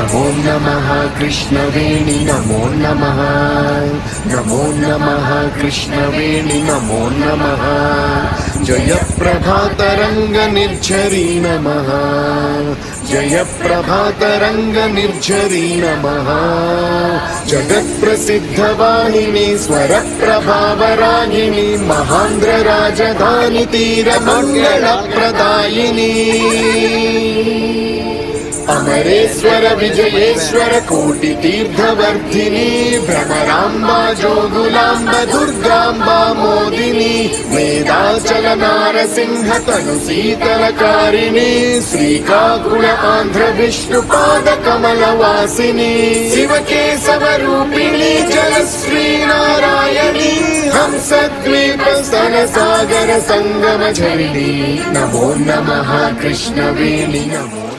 नमो नमः कृष्णवेणि नमो नमः नमो नमः कृष्णवेणि नमो नमः जय प्रभातरंग निर्झरी नमः जय प्रभातरंग निर्झरी नमः जगत्प्रसिद्धवाहिनी स्वर प्रभावरागिनी महांद्र राजधानी तीरमंगलप्रदायिनी अमरेश्वर विजयेश्वर कोटि तीर्थवर्धिनी भ्रमराम्बा जोगुलाम्ब दुर्गाम्बा मोदिनी वेदाचल नारसिंह तनु शीतलकारिणी श्रीकाकुल आंध्र विष्णुपाद कमलवासिनी शिवकेशव रूपिणी जलश्री नारायणी हंसद्वीप स्तन सागर संगम झरिणी नमो नमः कृष्णवेणि नमो